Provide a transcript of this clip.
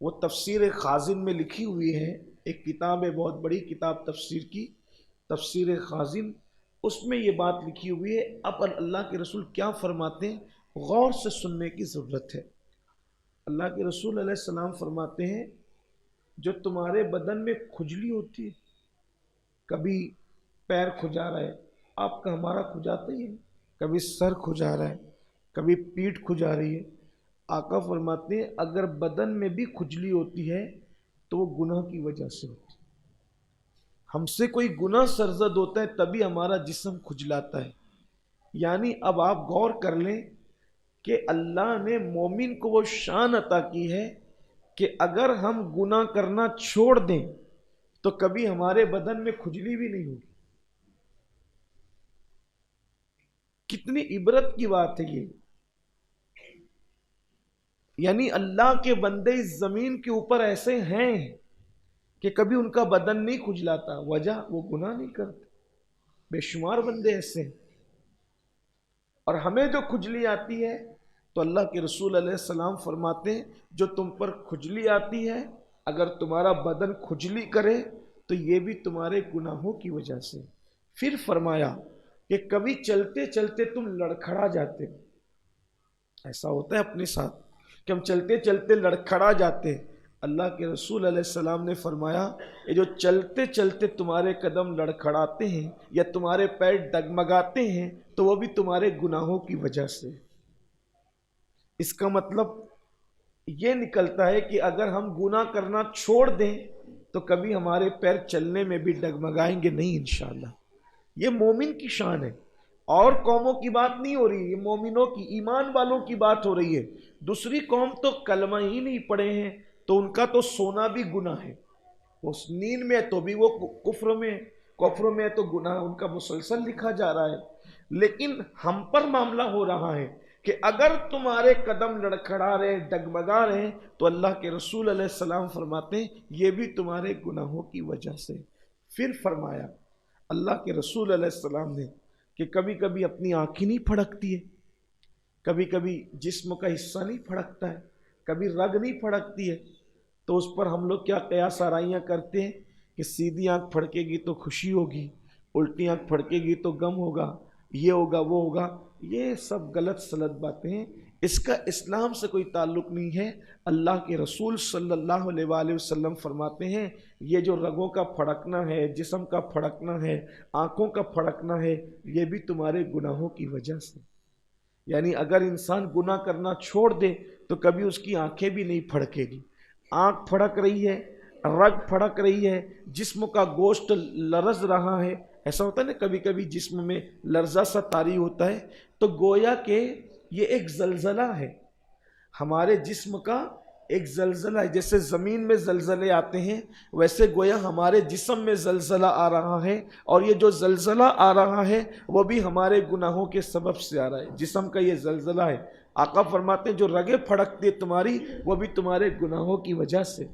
وہ تفسیر خازن میں لکھی ہوئی ہے، ایک کتاب ہے بہت بڑی کتاب تفسیر کی، تفسیر خازن، اس میں یہ بات لکھی ہوئی ہے۔ اب اللہ کے رسول کیا فرماتے ہیں، غور سے سننے کی ضرورت ہے۔ اللہ کے رسول علیہ السلام فرماتے ہیں جو تمہارے بدن میں کھجلی ہوتی ہے، کبھی پیر کھجا رہا ہے، آپ کا ہمارا کھجاتا ہی ہے، کبھی سر کھجا رہا ہے، کبھی پیٹھ کھجا رہی ہے، آقا فرماتے ہیں اگر بدن میں بھی کھجلی ہوتی ہے تو وہ گناہ کی وجہ سے ہوتی ہے۔ ہم سے کوئی گناہ سرزد ہوتا ہے تبھی ہمارا جسم کھجلاتا ہے۔ یعنی اب آپ غور کر لیں کہ اللہ نے مومن کو وہ شان عطا کی ہے کہ اگر ہم گناہ کرنا چھوڑ دیں تو کبھی ہمارے بدن میں کھجلی بھی نہیں ہوگی۔ کتنی عبرت کی بات ہے یہ۔ یعنی اللہ کے بندے اس زمین کے اوپر ایسے ہیں کہ کبھی ان کا بدن نہیں کھجلاتا، وجہ وہ گناہ نہیں کرتے۔ بے شمار بندے ایسے ہیں، اور ہمیں جو کھجلی آتی ہے تو اللہ کے رسول علیہ السلام فرماتے ہیں جو تم پر کھجلی آتی ہے، اگر تمہارا بدن کھجلی کرے تو یہ بھی تمہارے گناہوں کی وجہ سے۔ پھر فرمایا کہ کبھی چلتے چلتے تم لڑکھڑا جاتے، ایسا ہوتا ہے اپنے ساتھ کہ ہم چلتے چلتے لڑکھڑا جاتے۔ اللہ کے رسول علیہ السلام نے فرمایا یہ جو چلتے چلتے تمہارے قدم لڑکھڑاتے ہیں یا تمہارے پیر ڈگمگاتے ہیں تو وہ بھی تمہارے گناہوں کی وجہ سے۔ اس کا مطلب یہ نکلتا ہے کہ اگر ہم گناہ کرنا چھوڑ دیں تو کبھی ہمارے پیر چلنے میں بھی ڈگمگائیں گے نہیں انشاءاللہ۔ یہ مومن کی شان ہے، اور قوموں کی بات نہیں ہو رہی، یہ مومنوں کی، ایمان والوں کی بات ہو رہی ہے۔ دوسری قوم تو کلمہ ہی نہیں پڑھے ہیں تو ان کا تو سونا بھی گناہ ہے، وہ نیند میں تو بھی وہ کفر میں تو گناہ ان کا مسلسل لکھا جا رہا ہے۔ لیکن ہم پر معاملہ ہو رہا ہے کہ اگر تمہارے قدم لڑکھڑا رہے، ڈگمگا رہے، تو اللہ کے رسول علیہ السلام فرماتے ہیں یہ بھی تمہارے گناہوں کی وجہ سے۔ پھر فرمایا اللہ کے رسول علیہ السلام نے کہ کبھی کبھی اپنی آنکھیں نہیں پھڑکتی ہے، کبھی کبھی جسم کا حصہ نہیں پھڑکتا ہے، کبھی رگ نہیں پھڑکتی ہے، تو اس پر ہم لوگ کیا قیاس آرائیاں کرتے ہیں کہ سیدھی آنکھ پھڑکے گی تو خوشی ہوگی، الٹی آنکھ پھڑکے گی تو غم ہوگا، یہ ہوگا وہ ہوگا۔ یہ سب غلط سلط باتیں ہیں، اس کا اسلام سے کوئی تعلق نہیں ہے۔ اللہ کے رسول صلی اللہ علیہ وآلہ وسلم فرماتے ہیں یہ جو رگوں کا پھڑکنا ہے، جسم کا پھڑکنا ہے، آنکھوں کا پھڑکنا ہے، یہ بھی تمہارے گناہوں کی وجہ سے۔ یعنی اگر انسان گناہ کرنا چھوڑ دے تو کبھی اس کی آنکھیں بھی نہیں پھڑکے گی، آنکھ پھڑک رہی ہے، رگ پھڑک رہی ہے، جسم کا گوشت لرز رہا ہے۔ ایسا ہوتا ہے نا کبھی کبھی جسم میں لرزہ سا طاری ہوتا ہے، تو گویا کہ یہ ایک زلزلہ ہے، ہمارے جسم کا ایک زلزلہ ہے۔ جیسے زمین میں زلزلے آتے ہیں ویسے گویا ہمارے جسم میں زلزلہ آ رہا ہے، اور یہ جو زلزلہ آ رہا ہے وہ بھی ہمارے گناہوں کے سبب سے آ رہا ہے، جسم کا یہ زلزلہ ہے۔ آقا فرماتے ہیں جو رگیں پھڑکتی تمہاری وہ بھی تمہارے گناہوں کی وجہ سے۔